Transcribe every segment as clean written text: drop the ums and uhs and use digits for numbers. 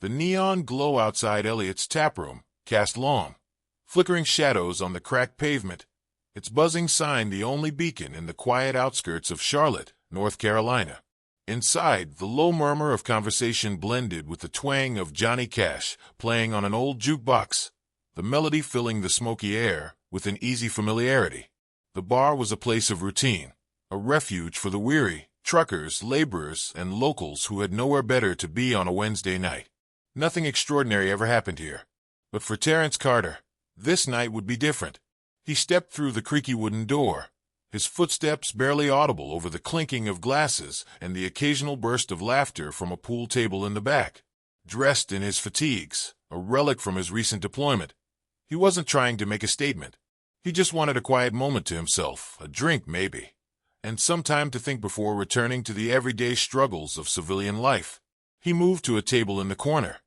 The neon glow outside Elliot's taproom cast long, flickering shadows on the cracked pavement, its buzzing sign the only beacon in the quiet outskirts of Charlotte, North Carolina. Inside, the low murmur of conversation blended with the twang of Johnny Cash playing on an old jukebox, the melody filling the smoky air with an easy familiarity. The bar was a place of routine, a refuge for the weary, truckers, laborers, and locals who had nowhere better to be on a Wednesday night. Nothing extraordinary ever happened here. But for Terence Carter, this night would be different. He stepped through the creaky wooden door, his footsteps barely audible over the clinking of glasses and the occasional burst of laughter from a pool table in the back. Dressed in his fatigues, a relic from his recent deployment, he wasn't trying to make a statement. He just wanted a quiet moment to himself, a drink maybe, and some time to think before returning to the everyday struggles of civilian life. He moved to a table in the corner,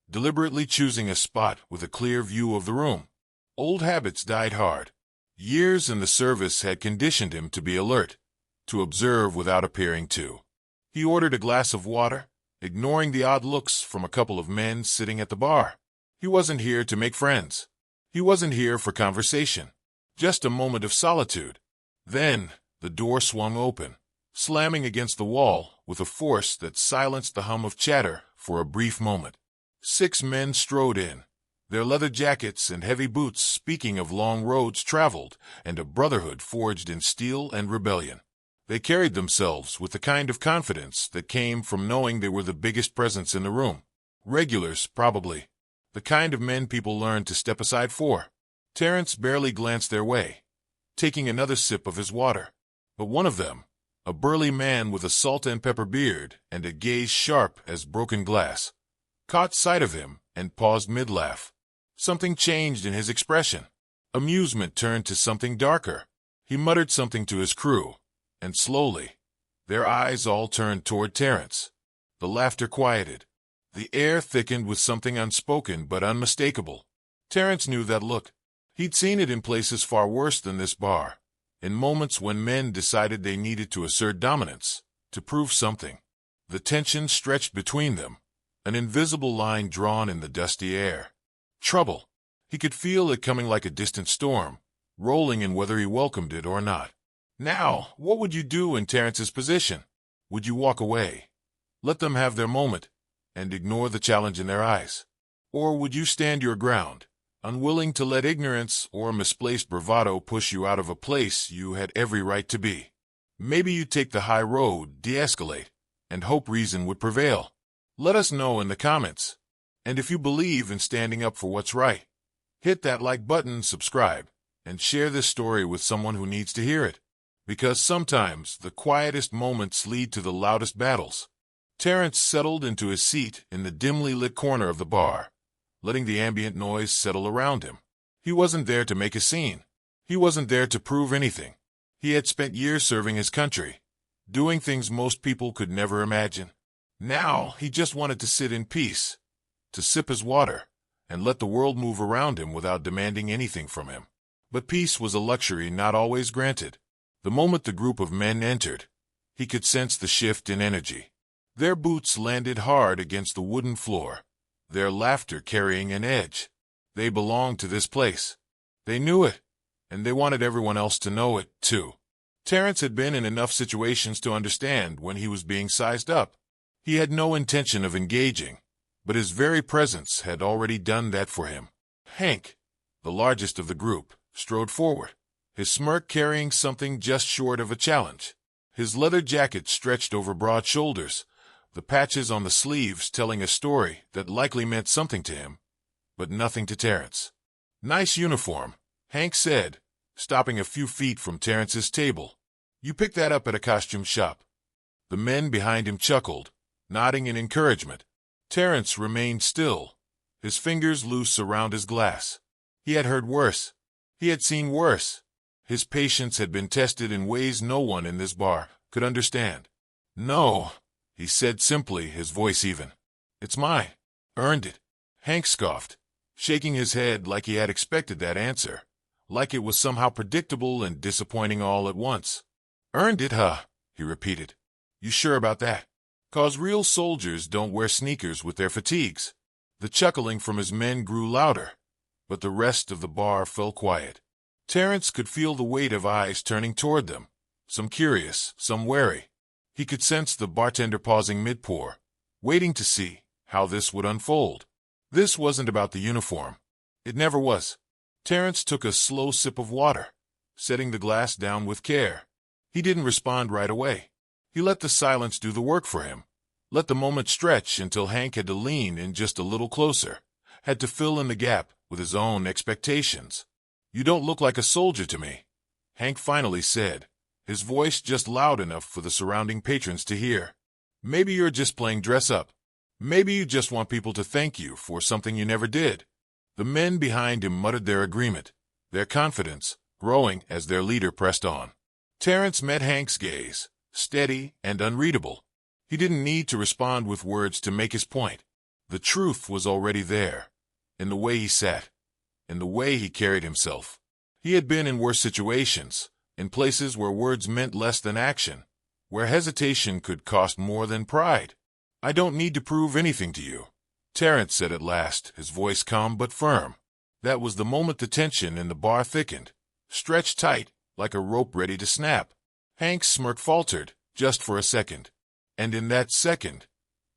deliberately choosing a spot with a clear view of the room. Old habits died hard. Years in the service had conditioned him to be alert, to observe without appearing to. He ordered a glass of water, ignoring the odd looks from a couple of men sitting at the bar. He wasn't here to make friends. He wasn't here for conversation. Just a moment of solitude. Then, the door swung open, slamming against the wall with a force that silenced the hum of chatter for a brief moment. 6 men strode in, their leather jackets and heavy boots speaking of long roads traveled and a brotherhood forged in steel and rebellion. They carried themselves with the kind of confidence that came from knowing they were the biggest presence in the room. Regulars, probably. The kind of men people learned to step aside for. Terence barely glanced their way, taking another sip of his water. But one of them, a burly man with a salt and pepper beard and a gaze sharp as broken glass, caught sight of him and paused mid-laugh. Something changed in his expression. Amusement turned to something darker. He muttered something to his crew, and slowly, their eyes all turned toward Terence. The laughter quieted. The air thickened with something unspoken but unmistakable. Terence knew that look. He'd seen it in places far worse than this bar, in moments when men decided they needed to assert dominance, to prove something. The tension stretched between them, an invisible line drawn in the dusty air. Trouble. He could feel it coming like a distant storm, rolling in whether he welcomed it or not. Now, what would you do in Terence's position? Would you walk away, let them have their moment, and ignore the challenge in their eyes? Or would you stand your ground, unwilling to let ignorance or misplaced bravado push you out of a place you had every right to be? Maybe you'd take the high road, de-escalate, and hope reason would prevail. Let us know in the comments. And if you believe in standing up for what's right, hit that like button, subscribe, and share this story with someone who needs to hear it. Because sometimes the quietest moments lead to the loudest battles. Terence settled into his seat in the dimly lit corner of the bar, letting the ambient noise settle around him. He wasn't there to make a scene. He wasn't there to prove anything. He had spent years serving his country, doing things most people could never imagine. Now he just wanted to sit in peace, to sip his water, and let the world move around him without demanding anything from him. But peace was a luxury not always granted. The moment the group of men entered, he could sense the shift in energy. Their boots landed hard against the wooden floor, their laughter carrying an edge. They belonged to this place. They knew it, and they wanted everyone else to know it, too. Terence had been in enough situations to understand when he was being sized up. He had no intention of engaging, but his very presence had already done that for him. Hank, the largest of the group, strode forward, his smirk carrying something just short of a challenge. His leather jacket stretched over broad shoulders, the patches on the sleeves telling a story that likely meant something to him, but nothing to Terence. "Nice uniform," Hank said, stopping a few feet from Terence's table. "You picked that up at a costume shop." The men behind him chuckled, nodding in encouragement. Terence remained still, his fingers loose around his glass. He had heard worse. He had seen worse. His patience had been tested in ways no one in this bar could understand. "No," he said simply, his voice even. "It's mine. Earned it." Hank scoffed, shaking his head like he had expected that answer, like it was somehow predictable and disappointing all at once. "Earned it, huh?" he repeated. "You sure about that? 'Cause real soldiers don't wear sneakers with their fatigues." The chuckling from his men grew louder, but the rest of the bar fell quiet. Terence could feel the weight of eyes turning toward them, some curious, some wary. He could sense the bartender pausing mid-pour, waiting to see how this would unfold. This wasn't about the uniform. It never was. Terence took a slow sip of water, setting the glass down with care. He didn't respond right away. He let the silence do the work for him. Let the moment stretch until Hank had to lean in just a little closer, had to fill in the gap with his own expectations. "You don't look like a soldier to me," Hank finally said, his voice just loud enough for the surrounding patrons to hear. "Maybe you're just playing dress-up. Maybe you just want people to thank you for something you never did." The men behind him muttered their agreement, their confidence growing as their leader pressed on. Terence met Hank's gaze, steady and unreadable. He didn't need to respond with words to make his point. The truth was already there, in the way he sat, in the way he carried himself. He had been in worse situations, in places where words meant less than action, where hesitation could cost more than pride. "I don't need to prove anything to you," Terence said at last, his voice calm but firm. That was the moment the tension in the bar thickened, stretched tight, like a rope ready to snap. Hank's smirk faltered, just for a second. And in that second,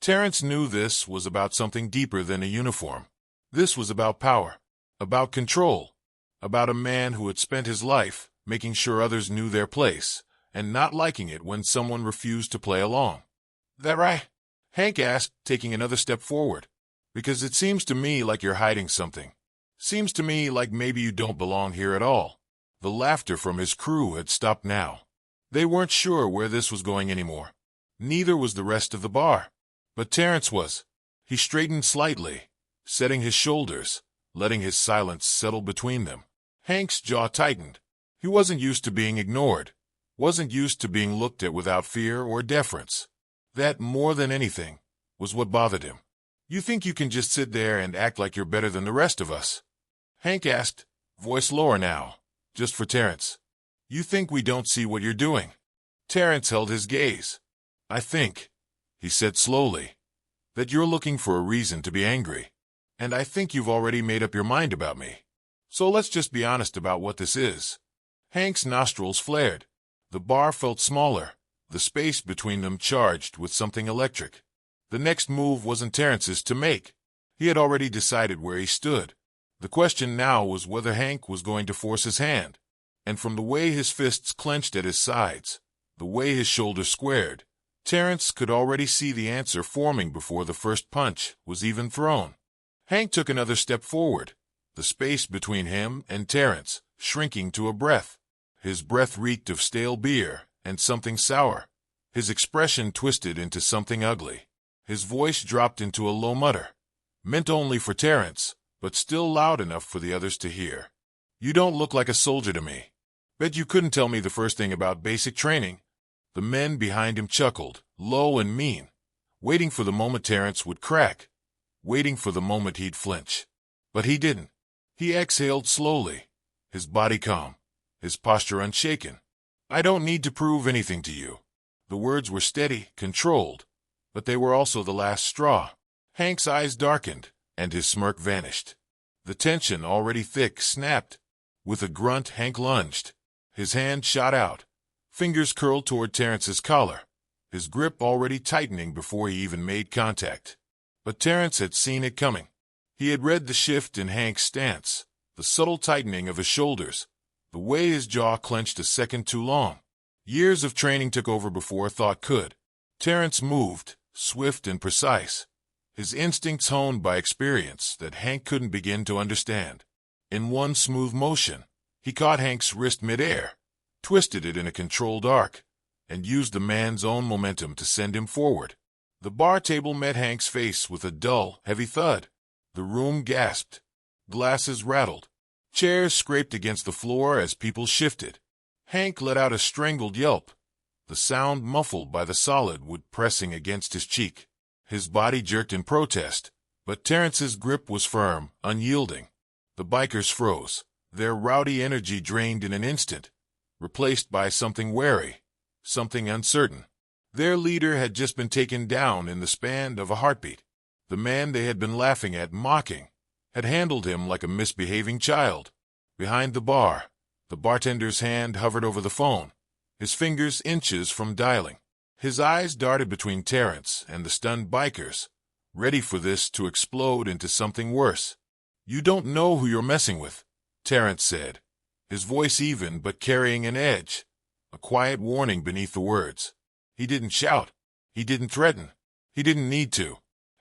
Terence knew this was about something deeper than a uniform. This was about power, about control, about a man who had spent his life making sure others knew their place, and not liking it when someone refused to play along. "That right?" Hank asked, taking another step forward. "Because it seems to me like you're hiding something. Seems to me like maybe you don't belong here at all." The laughter from his crew had stopped now. They weren't sure where this was going anymore. Neither was the rest of the bar. But Terence was. He straightened slightly, setting his shoulders, letting his silence settle between them. Hank's jaw tightened. He wasn't used to being ignored, wasn't used to being looked at without fear or deference. That, more than anything, was what bothered him. "You think you can just sit there and act like you're better than the rest of us?" Hank asked, voice lower now, just for Terence. "You think we don't see what you're doing?" Terence held his gaze. "I think," he said slowly, "that you're looking for a reason to be angry. And I think you've already made up your mind about me. So let's just be honest about what this is." Hank's nostrils flared. The bar felt smaller, the space between them charged with something electric. The next move wasn't Terence's to make. He had already decided where he stood. The question now was whether Hank was going to force his hand. And from the way his fists clenched at his sides, the way his shoulders squared, Terence could already see the answer forming before the first punch was even thrown. Hank took another step forward, the space between him and Terence shrinking to a breath. His breath reeked of stale beer and something sour. His expression twisted into something ugly. His voice dropped into a low mutter, meant only for Terence, but still loud enough for the others to hear. "You don't look like a soldier to me. Bet you couldn't tell me the first thing about basic training." The men behind him chuckled, low and mean, waiting for the moment Terence would crack, waiting for the moment he'd flinch. But he didn't. He exhaled slowly, his body calm, his posture unshaken. "I don't need to prove anything to you." The words were steady, controlled, but they were also the last straw. Hank's eyes darkened, and his smirk vanished. The tension, already thick, snapped. With a grunt, Hank lunged. His hand shot out, fingers curled toward Terence's collar, his grip already tightening before he even made contact. But Terence had seen it coming. He had read the shift in Hank's stance, the subtle tightening of his shoulders, the way his jaw clenched a second too long. Years of training took over before thought could. Terence moved, swift and precise, his instincts honed by experience that Hank couldn't begin to understand. In one smooth motion, he caught Hank's wrist midair, twisted it in a controlled arc, and used the man's own momentum to send him forward. The bar table met Hank's face with a dull, heavy thud. The room gasped. Glasses rattled. Chairs scraped against the floor as people shifted. Hank let out a strangled yelp, the sound muffled by the solid wood pressing against his cheek. His body jerked in protest, but Terence's grip was firm, unyielding. The bikers froze, their rowdy energy drained in an instant, replaced by something wary, something uncertain. Their leader had just been taken down in the span of a heartbeat. The man they had been laughing at, mocking, had handled him like a misbehaving child. Behind the bar, the bartender's hand hovered over the phone, his fingers inches from dialing. His eyes darted between Terence and the stunned bikers, ready for this to explode into something worse. "You don't know who you're messing with," Terence said, his voice even but carrying an edge, a quiet warning beneath the words. He didn't shout. He didn't threaten. He didn't need to.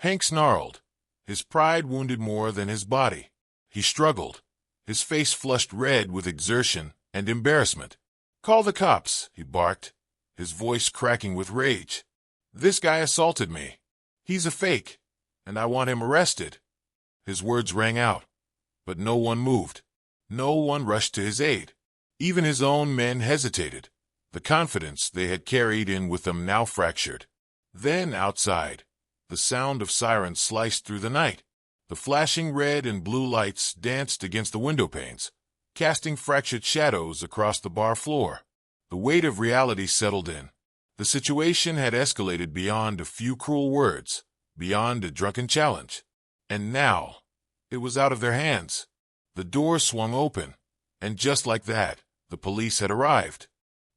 Hank snarled, his pride wounded more than his body. He struggled, his face flushed red with exertion and embarrassment. "Call the cops," he barked, his voice cracking with rage. "This guy assaulted me. He's a fake, and I want him arrested." His words rang out, but no one moved. No one rushed to his aid. Even his own men hesitated, the confidence they had carried in with them now fractured. Then outside, the sound of sirens sliced through the night. The flashing red and blue lights danced against the window panes, casting fractured shadows across the bar floor. The weight of reality settled in. The situation had escalated beyond a few cruel words, beyond a drunken challenge. And now, it was out of their hands. The door swung open, and just like that, the police had arrived.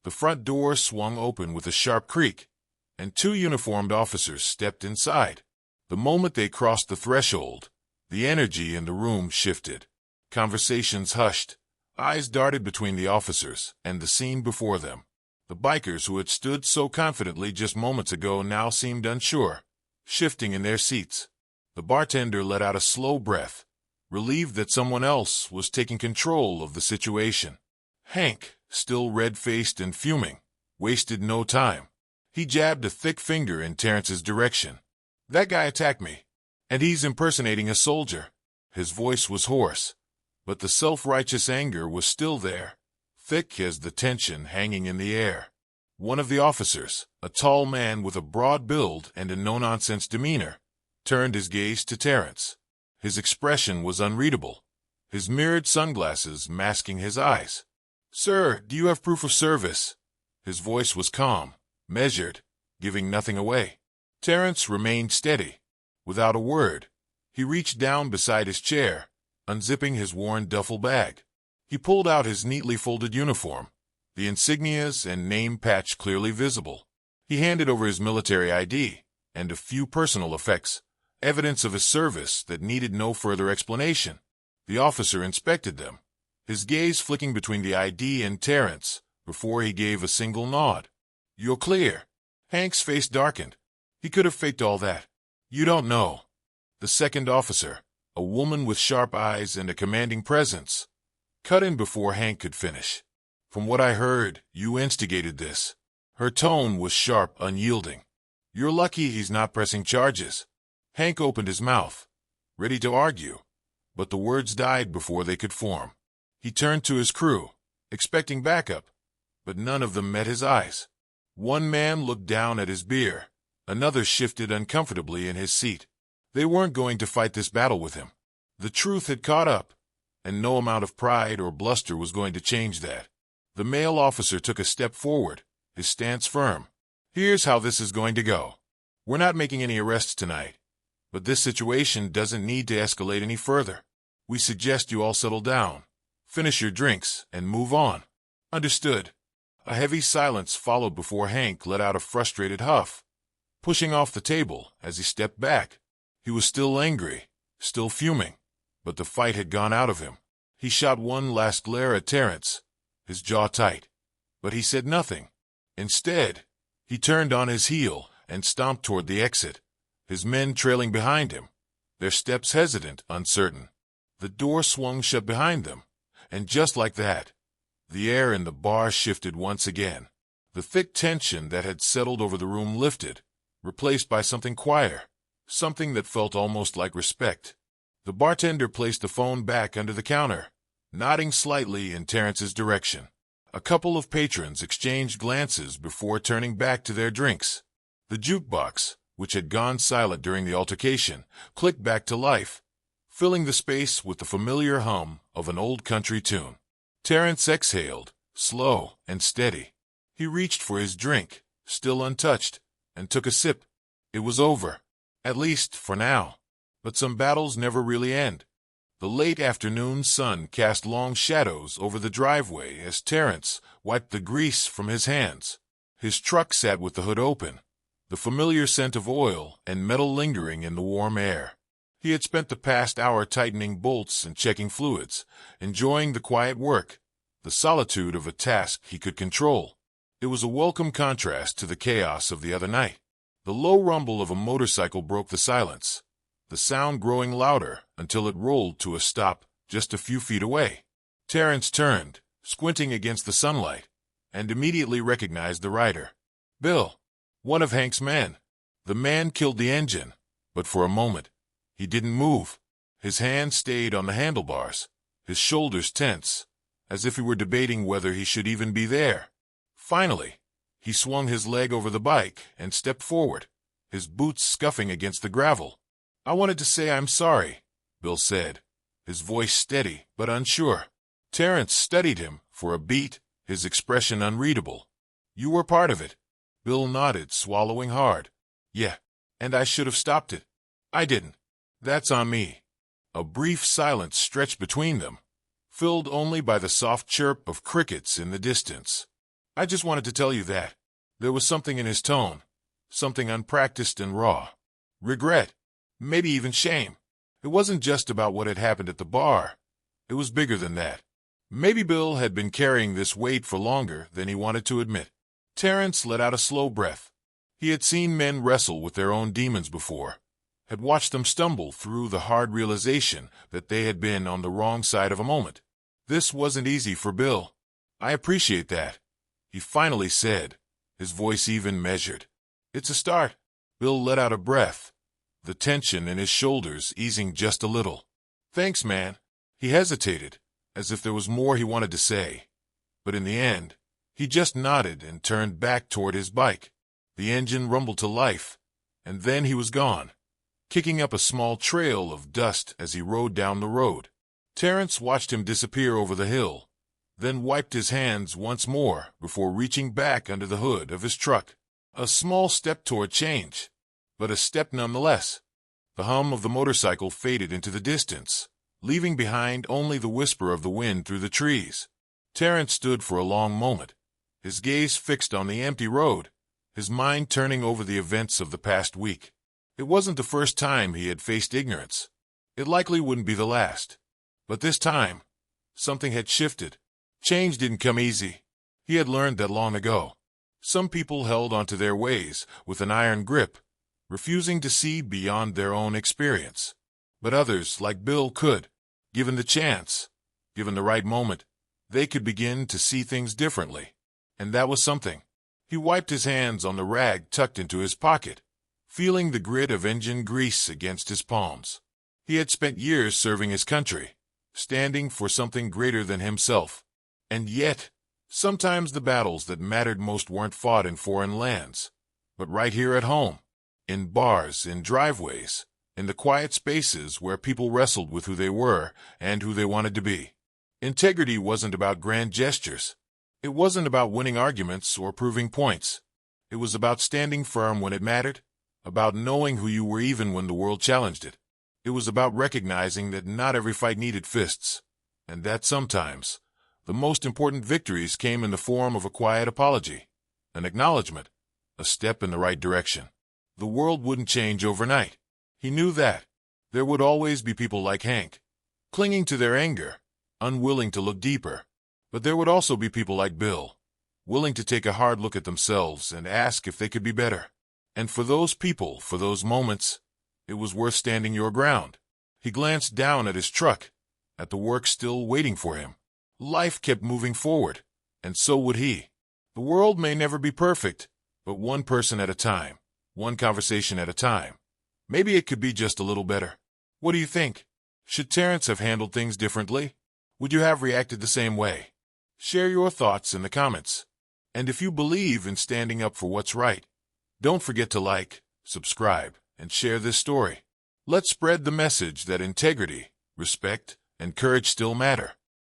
The front door swung open with a sharp creak, and two uniformed officers stepped inside. The moment they crossed the threshold, the energy in the room shifted. Conversations hushed. Eyes darted between the officers and the scene before them. The bikers who had stood so confidently just moments ago now seemed unsure, shifting in their seats. The bartender let out a slow breath, relieved that someone else was taking control of the situation. Hank, still red-faced and fuming, wasted no time. He jabbed a thick finger in Terence's direction. "That guy attacked me, and he's impersonating a soldier." His voice was hoarse, but the self-righteous anger was still there, thick as the tension hanging in the air. One of the officers, a tall man with a broad build and a no-nonsense demeanor, turned his gaze to Terence. His expression was unreadable, his mirrored sunglasses masking his eyes. "Sir, do you have proof of service?" His voice was calm, measured, giving nothing away. Terence remained steady. Without a word, he reached down beside his chair, unzipping his worn duffel bag. He pulled out his neatly folded uniform, the insignias and name patch clearly visible. He handed over his military ID and a few personal effects, evidence of his service that needed no further explanation. The officer inspected them, his gaze flicking between the ID and Terence before he gave a single nod. "You're clear." Hank's face darkened. He could have faked all that. "You don't know." The second officer, a woman with sharp eyes and a commanding presence, cut in before Hank could finish. "From what I heard, you instigated this." Her tone was sharp, unyielding. "You're lucky he's not pressing charges." Hank opened his mouth, ready to argue, but the words died before they could form. He turned to his crew, expecting backup, but none of them met his eyes. One man looked down at his beer, another shifted uncomfortably in his seat. They weren't going to fight this battle with him. The truth had caught up, and no amount of pride or bluster was going to change that. The male officer took a step forward, his stance firm. "Here's how this is going to go. We're not making any arrests tonight, but this situation doesn't need to escalate any further. We suggest you all settle down, finish your drinks, and move on." "Understood." A heavy silence followed before Hank let out a frustrated huff, pushing off the table as he stepped back. He was still angry, still fuming, but the fight had gone out of him. He shot one last glare at Terence, his jaw tight, but he said nothing. Instead, he turned on his heel and stomped toward the exit, his men trailing behind him, their steps hesitant, uncertain. The door swung shut behind them, and just like that, the air in the bar shifted once again. The thick tension that had settled over the room lifted, replaced by something quieter, something that felt almost like respect. The bartender placed the phone back under the counter, nodding slightly in Terence's direction. A couple of patrons exchanged glances before turning back to their drinks. The jukebox, which had gone silent during the altercation, clicked back to life, filling the space with the familiar hum of an old country tune. Terence exhaled, slow and steady. He reached for his drink, still untouched, and took a sip. It was over, at least for now. But some battles never really end. The late afternoon sun cast long shadows over the driveway as Terence wiped the grease from his hands. His truck sat with the hood open, the familiar scent of oil and metal lingering in the warm air. He had spent the past hour tightening bolts and checking fluids, enjoying the quiet work, the solitude of a task he could control. It was a welcome contrast to the chaos of the other night. The low rumble of a motorcycle broke the silence, the sound growing louder until it rolled to a stop just a few feet away. Terence turned, squinting against the sunlight, and immediately recognized the rider. Bill, one of Hank's men. The man killed the engine, but for a moment, he didn't move. His hand stayed on the handlebars, his shoulders tense, as if he were debating whether he should even be there. Finally, he swung his leg over the bike and stepped forward, his boots scuffing against the gravel. "I wanted to say I'm sorry," Bill said, his voice steady but unsure. Terence studied him for a beat, his expression unreadable. "You were part of it." Bill nodded, swallowing hard. "Yeah, and I should have stopped it. I didn't. That's on me." A brief silence stretched between them, filled only by the soft chirp of crickets in the distance. "I just wanted to tell you that." There was something in his tone, something unpracticed and raw. Regret, maybe even shame. It wasn't just about what had happened at the bar. It was bigger than that. Maybe Bill had been carrying this weight for longer than he wanted to admit. Terence let out a slow breath. He had seen men wrestle with their own demons before, had watched them stumble through the hard realization that they had been on the wrong side of a moment. This wasn't easy for Bill. "I appreciate that," he finally said, his voice even measured. "It's a start." Bill let out a breath, the tension in his shoulders easing just a little. "Thanks, man." He hesitated, as if there was more he wanted to say. But in the end, he just nodded and turned back toward his bike. The engine rumbled to life, and then he was gone, kicking up a small trail of dust as he rode down the road. Terence watched him disappear over the hill, then wiped his hands once more before reaching back under the hood of his truck. A small step toward change, but a step nonetheless. The hum of the motorcycle faded into the distance, leaving behind only the whisper of the wind through the trees. Terence stood for a long moment, his gaze fixed on the empty road, his mind turning over the events of the past week. It wasn't the first time he had faced ignorance. It likely wouldn't be the last. But this time, something had shifted. Change didn't come easy. He had learned that long ago. Some people held onto their ways with an iron grip, refusing to see beyond their own experience. But others, like Bill, could. Given the chance, given the right moment, they could begin to see things differently. And that was something. He wiped his hands on the rag tucked into his pocket, feeling the grit of engine grease against his palms. He had spent years serving his country, standing for something greater than himself. And yet, sometimes the battles that mattered most weren't fought in foreign lands, but right here at home, in bars, in driveways, in the quiet spaces where people wrestled with who they were and who they wanted to be. Integrity wasn't about grand gestures. It wasn't about winning arguments or proving points. It was about standing firm when it mattered, about knowing who you were even when the world challenged it. It was about recognizing that not every fight needed fists, and that sometimes the most important victories came in the form of a quiet apology, an acknowledgement, a step in the right direction. The world wouldn't change overnight. He knew that. There would always be people like Hank, clinging to their anger, unwilling to look deeper. But there would also be people like Bill, willing to take a hard look at themselves and ask if they could be better. And for those people, for those moments, it was worth standing your ground. He glanced down at his truck, at the work still waiting for him. Life kept moving forward, and so would he. The world may never be perfect, but one person at a time, one conversation at a time. Maybe it could be just a little better. What do you think? Should Terence have handled things differently? Would you have reacted the same way? Share your thoughts in the comments. And if you believe in standing up for what's right, don't forget to like, subscribe, and share this story. Let's spread the message that integrity, respect, and courage still matter.